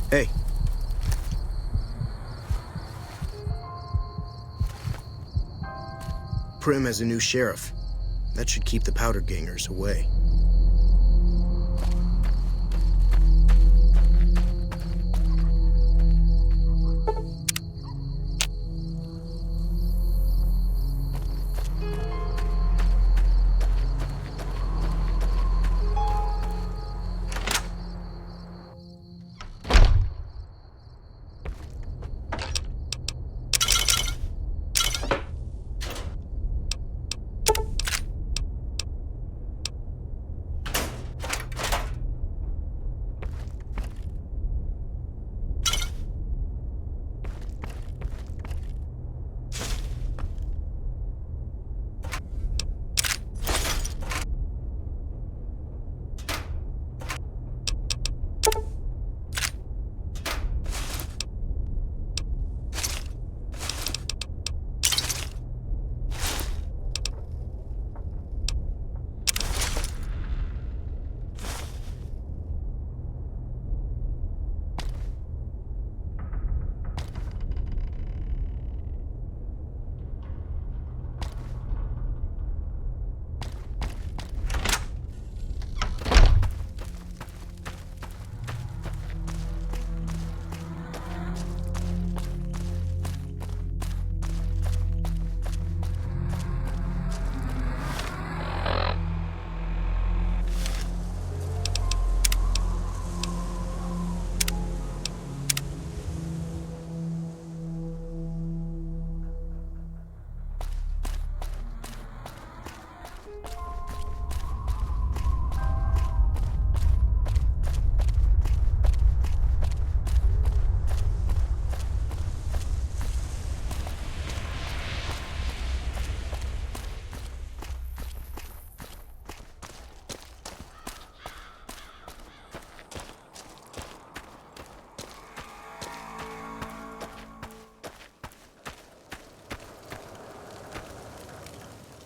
Hey, Primm has a new sheriff. That should keep the powder gangers away.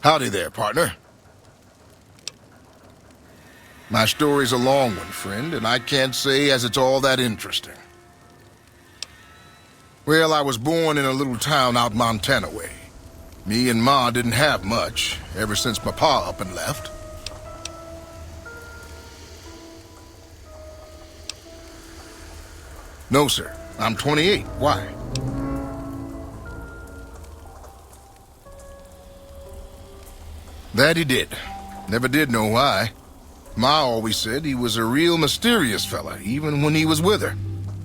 Howdy there, partner. My story's a long one, friend, and I can't say as it's all that interesting. Well, I was born in a little town out Montana way. Me and Ma didn't have much, ever since my pa up and left. No, sir. I'm 28. Why? That he did. Never did know why. Ma always said he was a real mysterious fella, even when he was with her.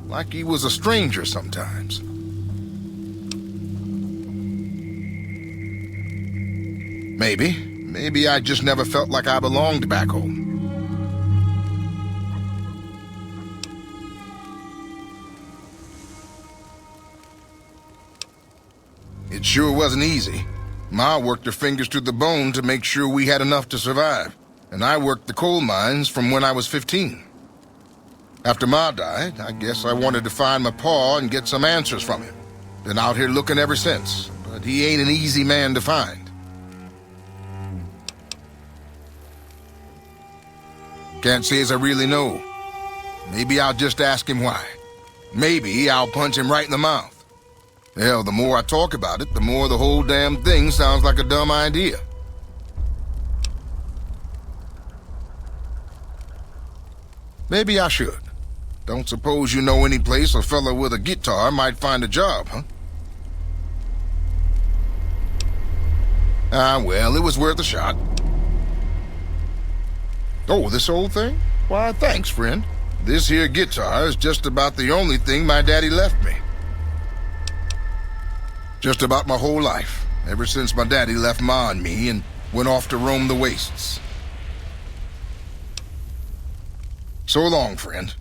Like he was a stranger sometimes. Maybe I just never felt like I belonged back home. It sure wasn't easy. Ma worked her fingers to the bone to make sure we had enough to survive, and I worked the coal mines from when I was 15. After Ma died, I guess I wanted to find my pa and get some answers from him. Been out here looking ever since, but he ain't an easy man to find. Can't say as I really know. Maybe I'll just ask him why. Maybe I'll punch him right in the mouth. Hell, the more I talk about it, the more the whole damn thing sounds like a dumb idea. Maybe I should. Don't suppose you know any place a fella with a guitar might find a job, huh? Ah, well, it was worth a shot. Oh, this old thing? Why, thanks, friend. This here guitar is just about the only thing my daddy left me. Just about my whole life, ever since my daddy left Ma and me and went off to roam the wastes. So long, friend.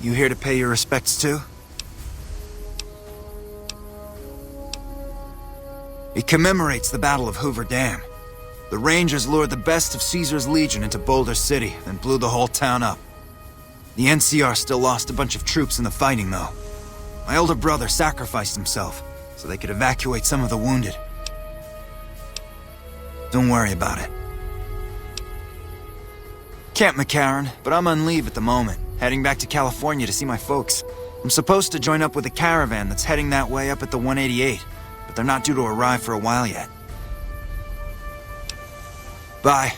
You here to pay your respects too? It commemorates the Battle of Hoover Dam. The Rangers lured the best of Caesar's Legion into Boulder City, then blew the whole town up. The NCR still lost a bunch of troops in the fighting, though. My older brother sacrificed himself so they could evacuate some of the wounded. Don't worry about it. Camp McCarran, but I'm on leave at the moment, heading back to California to see my folks. I'm supposed to join up with a caravan that's heading that way up at the 188, but they're not due to arrive for a while yet. Bye.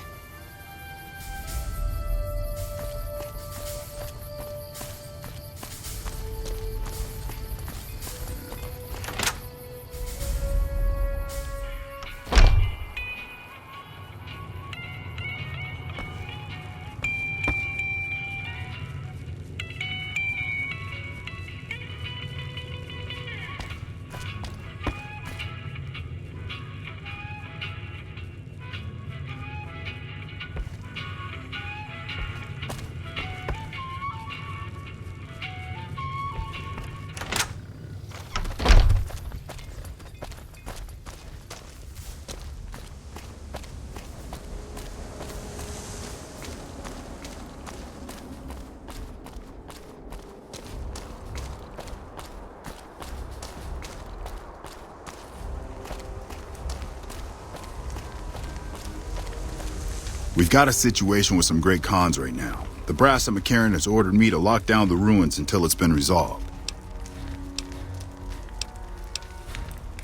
We've got a situation with some great cons right now. The brass at McCarran has ordered me to lock down the ruins until it's been resolved.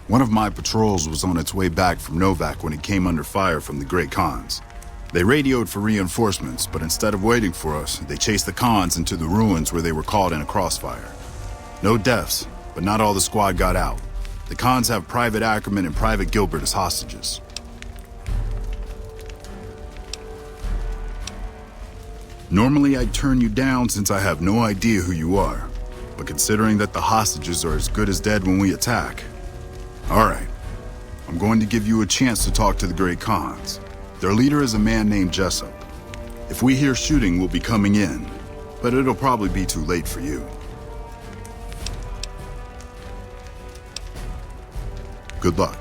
One of my patrols was on its way back from Novak when it came under fire from the great cons. They radioed for reinforcements, but instead of waiting for us, they chased the cons into the ruins where they were caught in a crossfire. No deaths, but not all the squad got out. The cons have Private Ackerman and Private Gilbert as hostages. Normally I'd turn you down since I have no idea who you are, but considering that the hostages are as good as dead when we attack... Alright, I'm going to give you a chance to talk to the Great Khans. Their leader is a man named Jessup. If we hear shooting, we'll be coming in, but it'll probably be too late for you. Good luck.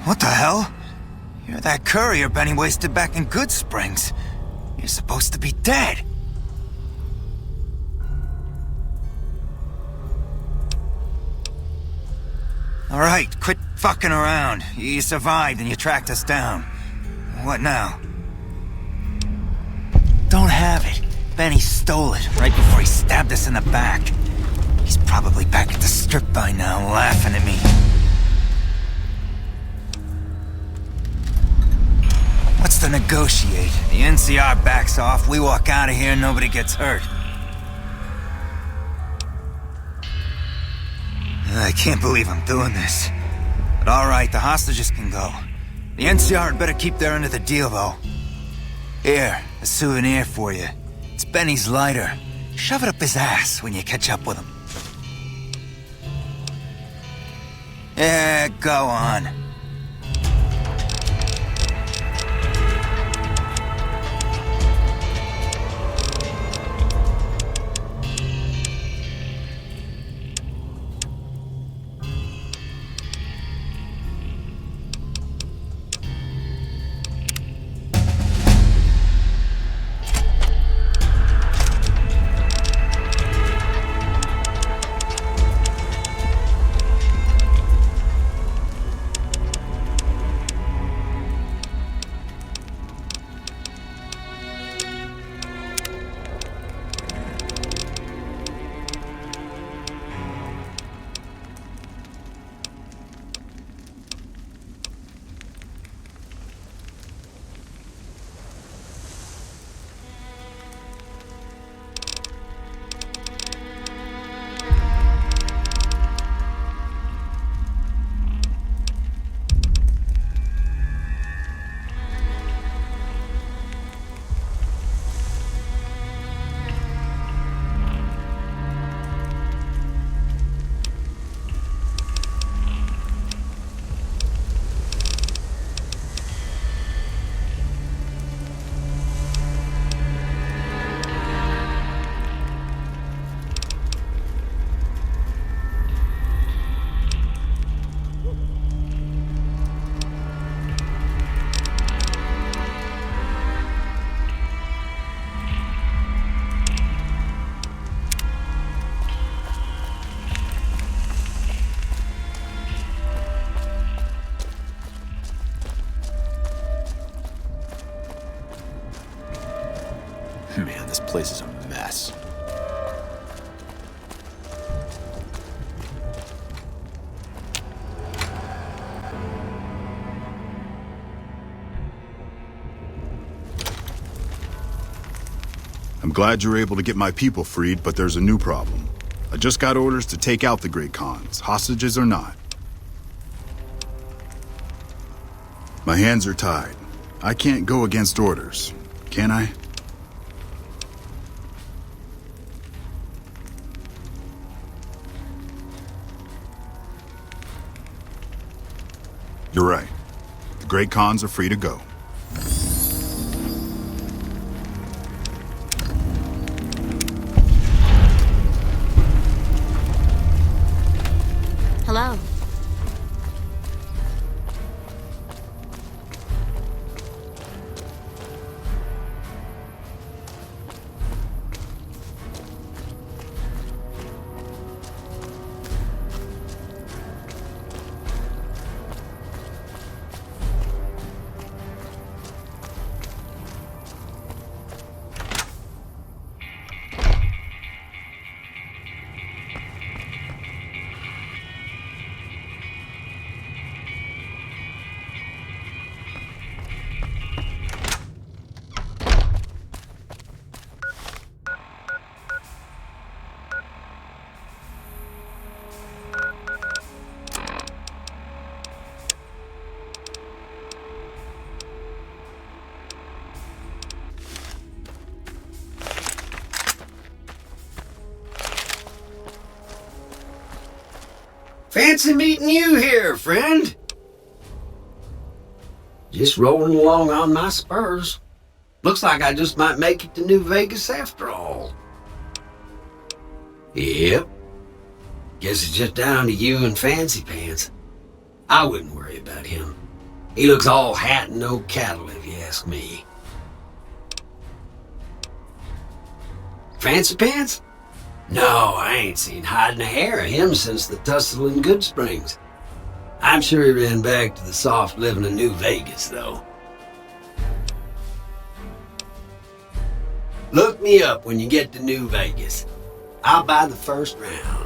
What the hell? You're that courier Benny wasted back in Good Springs. You're supposed to be dead. All right, quit fucking around. You survived and you tracked us down. What now? Don't have it. Benny stole it right before he stabbed us in the back. He's probably back at the strip by now, laughing at me. What's to negotiate? The NCR backs off, we walk out of here, nobody gets hurt. I can't believe I'm doing this. But alright, the hostages can go. The NCR had better keep their end of the deal, though. Here, a souvenir for you. It's Benny's lighter. Shove it up his ass when you catch up with him. Yeah, go on. place is a mess. I'm glad you're able to get my people freed, but there's a new problem. I just got orders to take out the Great Khans, hostages or not. My hands are tied. I can't go against orders, can I? You're right. The Great Khans are free to go. Hello. Fancy meeting you here, friend. Just rolling along on my spurs. Looks like I just might make it to New Vegas after all. Yep. Guess it's just down to you and Fancy Pants. I wouldn't worry about him. He looks all hat and no cattle, if you ask me. Fancy Pants? No, I ain't seen hide and hair of him since the tussle in Good Springs. I'm sure he ran back to the soft living of New Vegas, though. Look me up when you get to New Vegas. I'll buy the first round.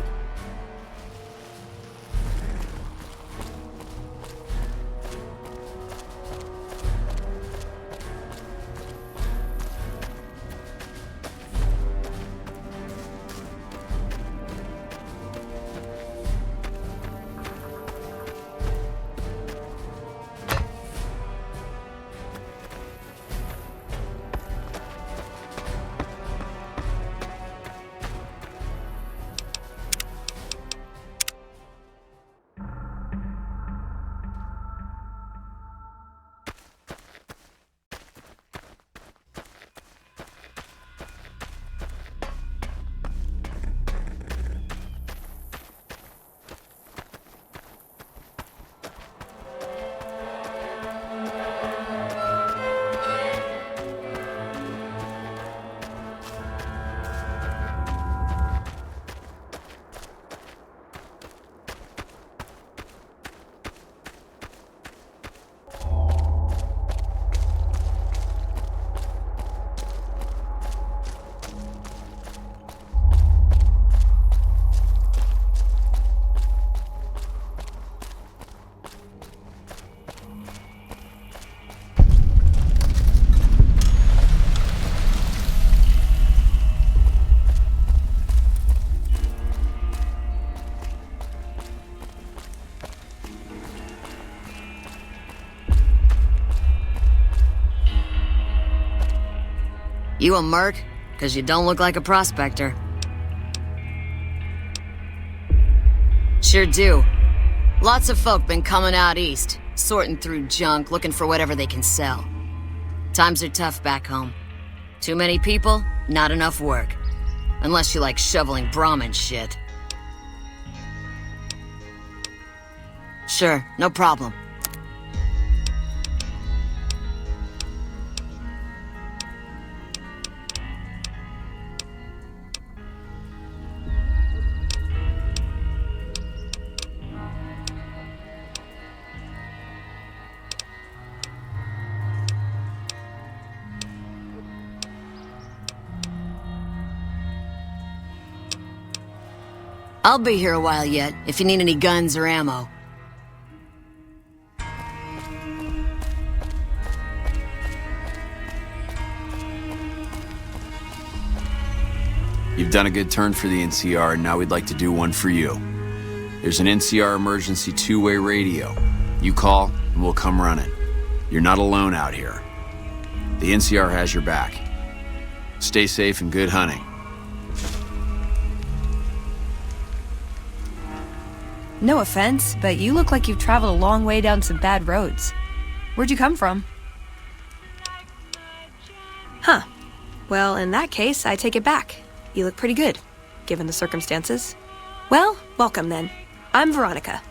You a merc? 'Cause you don't look like a prospector. Sure do. Lots of folk been coming out east, sorting through junk, looking for whatever they can sell. Times are tough back home. Too many people, not enough work. Unless you like shoveling Brahmin shit. Sure, no problem. I'll be here a while yet, if you need any guns or ammo. You've done a good turn for the NCR, and now we'd like to do one for you. There's an NCR emergency two-way radio. You call, and we'll come running. You're not alone out here. The NCR has your back. Stay safe and good hunting. No offense, but you look like you've traveled a long way down some bad roads. Where'd you come from? Huh. Well, in that case, I take it back. You look pretty good, given the circumstances. Well, welcome then. I'm Veronica.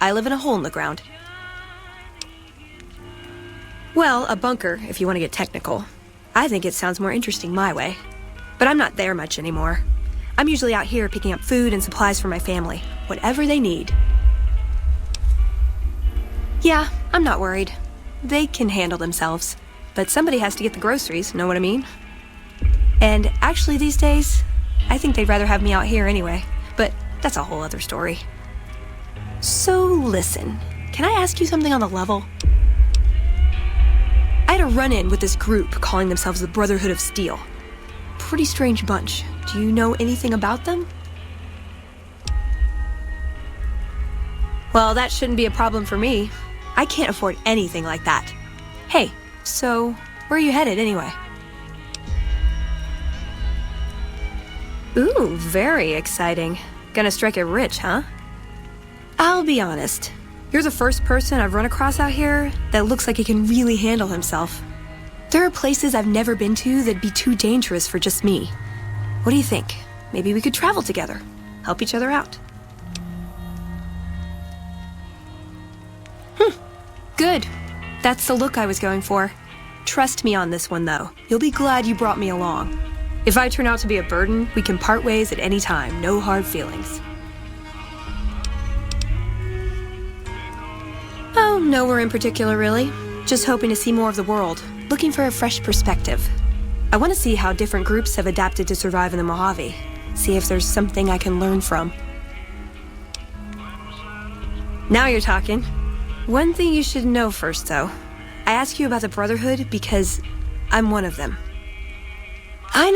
I live in a hole in the ground. Well, a bunker, if you want to get technical. I think it sounds more interesting my way. But I'm not there much anymore. I'm usually out here picking up food and supplies for my family, whatever they need. Yeah, I'm not worried. They can handle themselves. But somebody has to get the groceries, know what I mean? And actually these days, I think they'd rather have me out here anyway. But that's a whole other story. So listen, can I ask you something on the level? I had a run-in with this group calling themselves the Brotherhood of Steel. Pretty strange bunch. Do you know anything about them? Well, that shouldn't be a problem for me. I can't afford anything like that. Hey, so where are you headed anyway? Ooh, very exciting. Gonna strike it rich, huh? I'll be honest. You're the first person I've run across out here that looks like he can really handle himself. There are places I've never been to that'd be too dangerous for just me. What do you think? Maybe we could travel together, help each other out. Good. That's the look I was going for. Trust me on this one, though. You'll be glad you brought me along. If I turn out to be a burden, we can part ways at any time. No hard feelings. Oh, nowhere in particular, really. Just hoping to see more of the world. Looking for a fresh perspective. I want to see how different groups have adapted to survive in the Mojave. See if there's something I can learn from. Now you're talking. One thing you should know first, though. I ask you about the Brotherhood because I'm one of them. I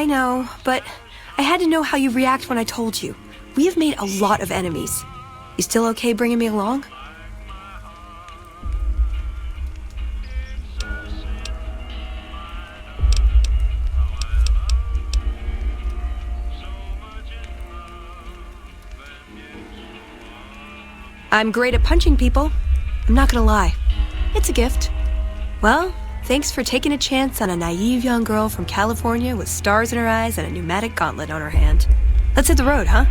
know, but I had to know how you react when I told you. We have made a lot of enemies. You still okay bringing me along? I'm great at punching people. I'm not gonna lie. It's a gift. Well, thanks for taking a chance on a naive young girl from California with stars in her eyes and a pneumatic gauntlet on her hand. Let's hit the road, huh?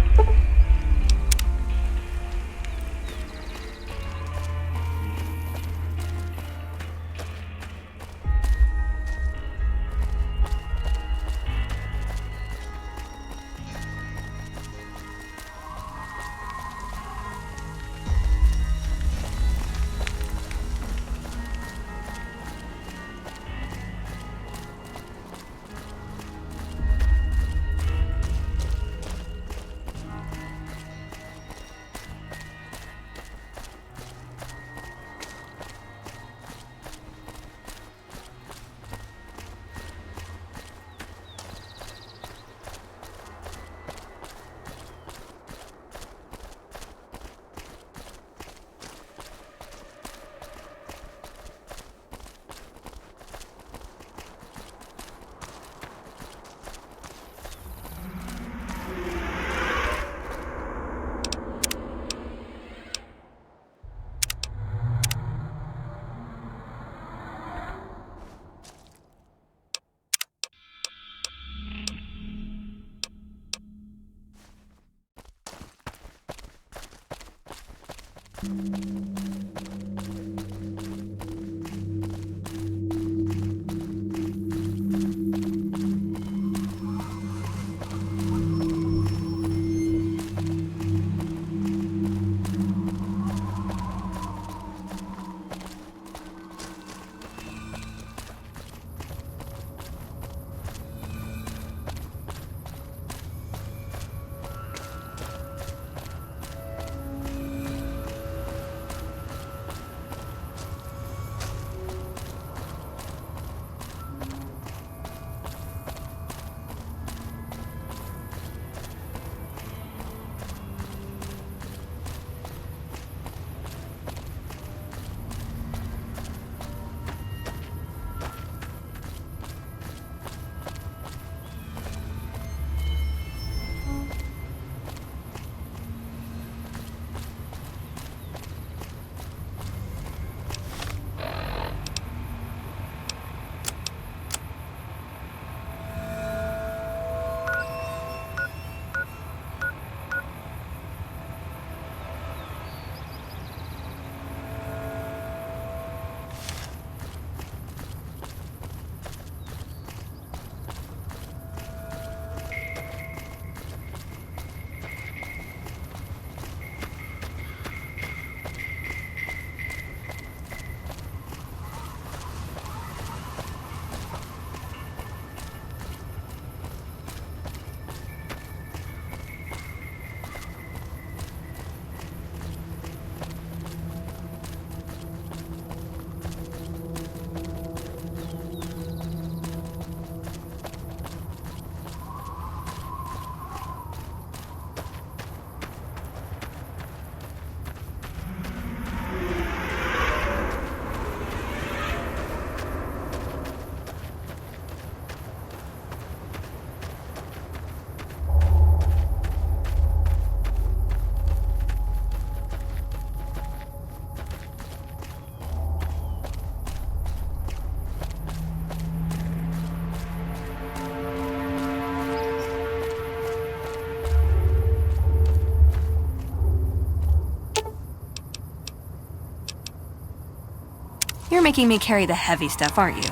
You're making me carry the heavy stuff, aren't you?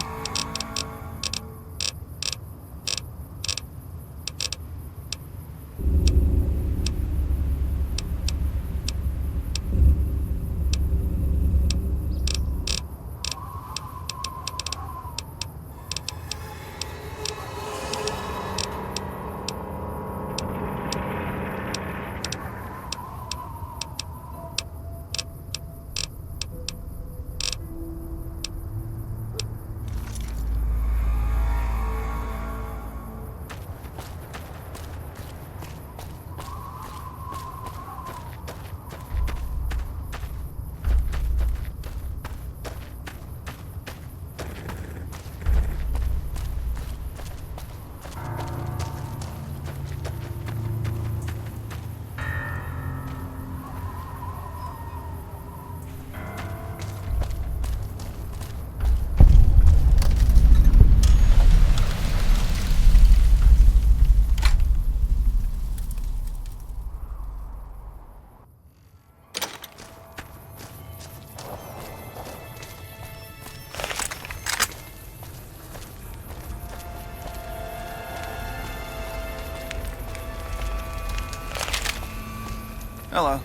Hello.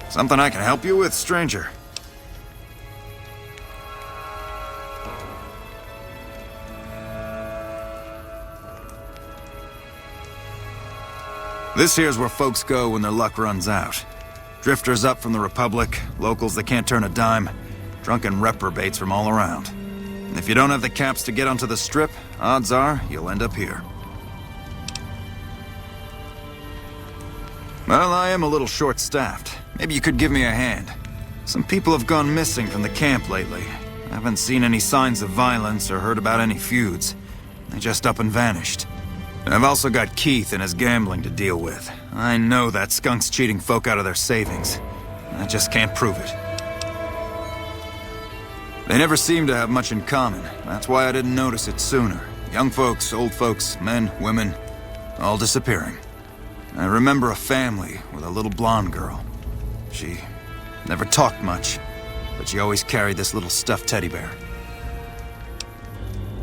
Something I can help you with, stranger? This here's where folks go when their luck runs out. Drifters up from the Republic, locals that can't turn a dime, drunken reprobates from all around. And if you don't have the caps to get onto the Strip, odds are you'll end up here. Well, I am a little short-staffed. Maybe you could give me a hand. Some people have gone missing from the camp lately. I haven't seen any signs of violence or heard about any feuds. They just up and vanished. And I've also got Keith and his gambling to deal with. I know that skunk's cheating folk out of their savings. I just can't prove it. They never seem to have much in common. That's why I didn't notice it sooner. Young folks, old folks, men, women, all disappearing. I remember a family with a little blonde girl. She never talked much, but she always carried this little stuffed teddy bear.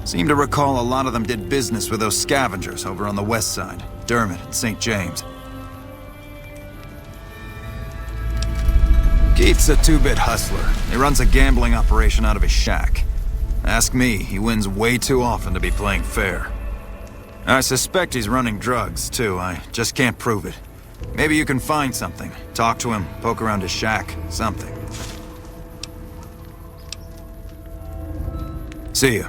Seem to recall a lot of them did business with those scavengers over on the west side, Dermot and St. James. Keith's a two-bit hustler. He runs a gambling operation out of his shack. Ask me, he wins way too often to be playing fair. I suspect he's running drugs, too. I just can't prove it. Maybe you can find something. Talk to him, poke around his shack, something. See ya.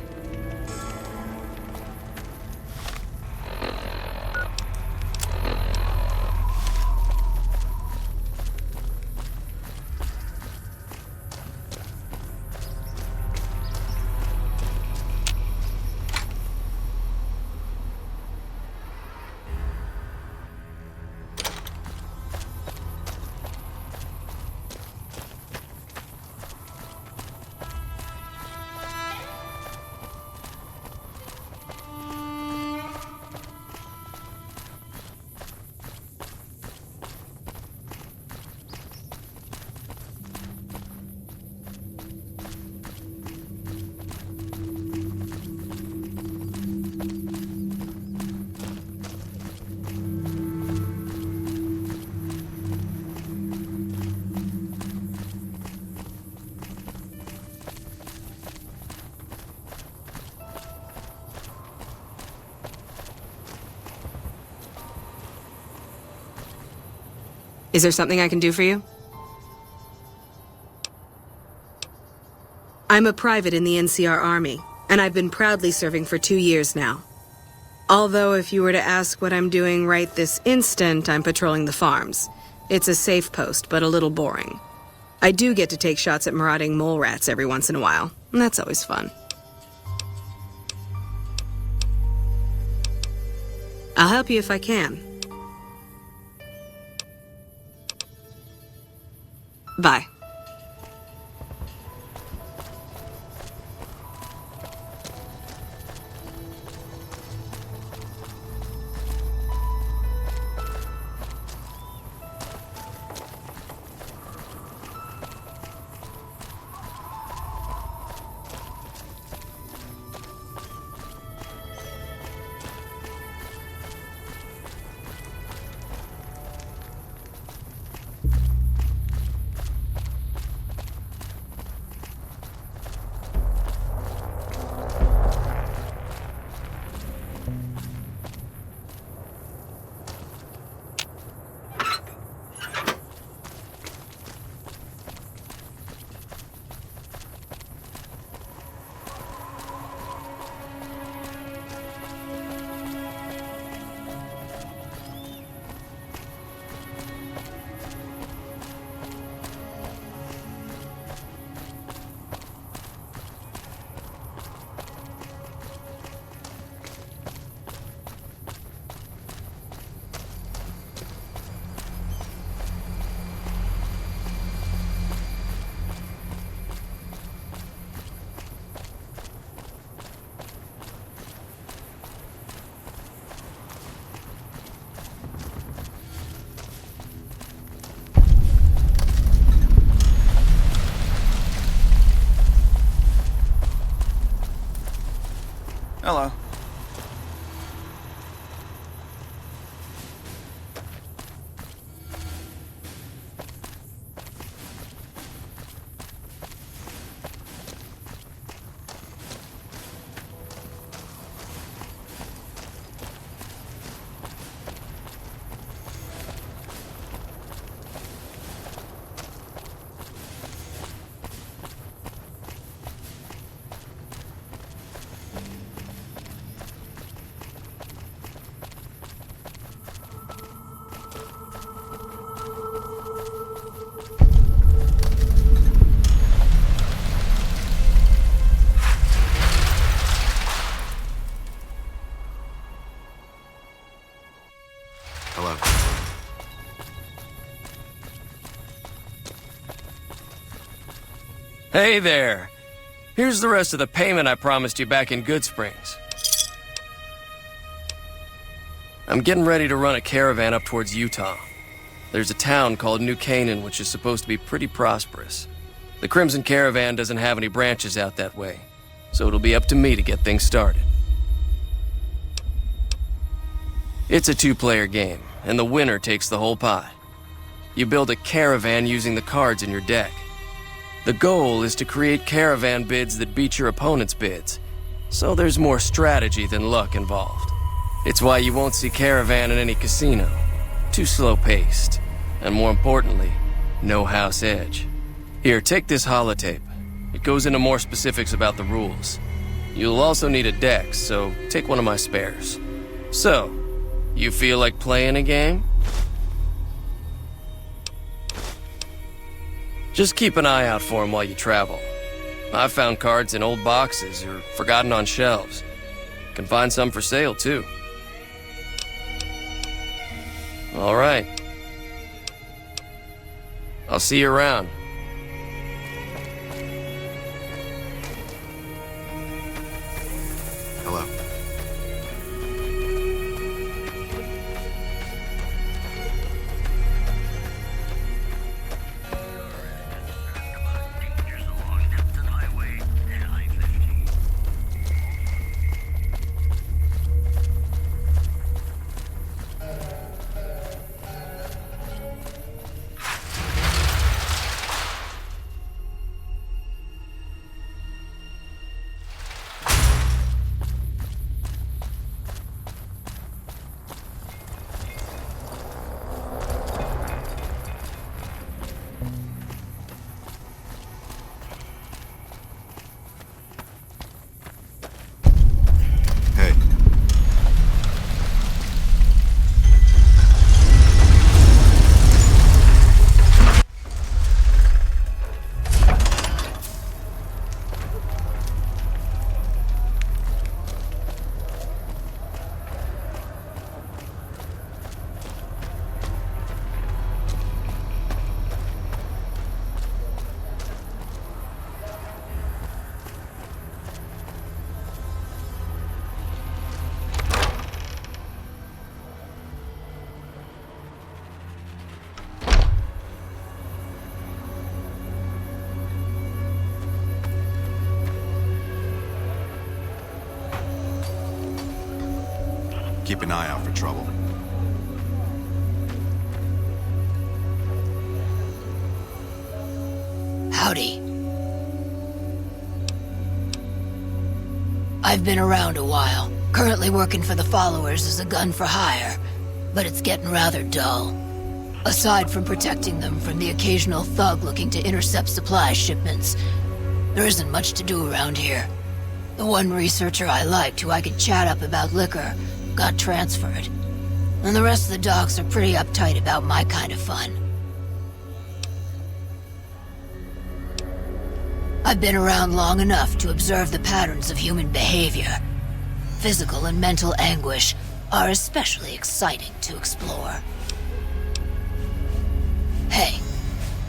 Is there something I can do for you? I'm a private in the NCR Army, and I've been proudly serving for 2 years now. Although if you were to ask what I'm doing right this instant, I'm patrolling the farms. It's a safe post, but a little boring. I do get to take shots at marauding mole rats every once in a while, and that's always fun. I'll help you if I can. Bye. Hello. Hello. Hey there. Here's the rest of the payment I promised you back in Goodsprings. I'm getting ready to run a caravan up towards Utah. There's a town called New Canaan which is supposed to be pretty prosperous. The Crimson Caravan doesn't have any branches out that way, so it'll be up to me to get things started. It's a two-player game, and the winner takes the whole pot. You build a caravan using the cards in your deck. The goal is to create caravan bids that beat your opponent's bids, so there's more strategy than luck involved. It's why you won't see caravan in any casino. Too slow-paced, and more importantly, no house edge. Here, take this holotape. It goes into more specifics about the rules. You'll also need a deck, so take one of my spares. So, you feel like playing a game? Just keep an eye out for them while you travel. I've found cards in old boxes or forgotten on shelves. Can find some for sale, too. All right. I'll see you around. Hello. Hey. Keep an eye out for trouble. Howdy. I've been around a while, currently working for the Followers as a gun for hire, but it's getting rather dull. Aside from protecting them from the occasional thug looking to intercept supply shipments, there isn't much to do around here. The one researcher I liked who I could chat up about liquor got transferred, and the rest of the docs are pretty uptight about my kind of fun. I've been around long enough to observe the patterns of human behavior. Physical and mental anguish are especially exciting to explore. Hey,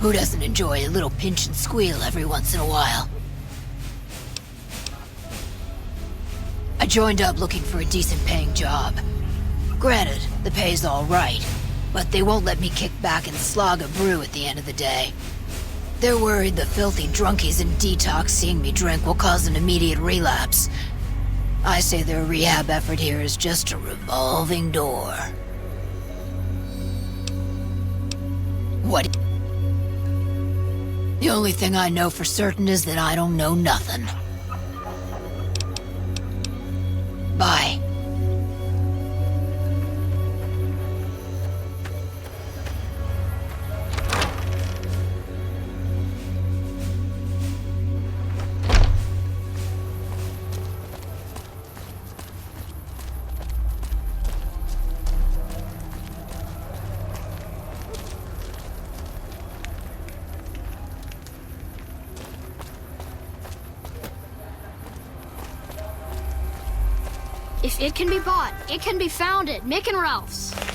who doesn't enjoy a little pinch and squeal every once in a while? I joined up looking for a decent-paying job. Granted, the pay's all right, but they won't let me kick back and slog a brew at the end of the day. They're worried the filthy drunkies in detox seeing me drink will cause an immediate relapse. I say their rehab effort here is just a revolving door. What? The only thing I know for certain is that I don't know nothing. Bye. If it can be bought, it can be found at Mick and Ralph's.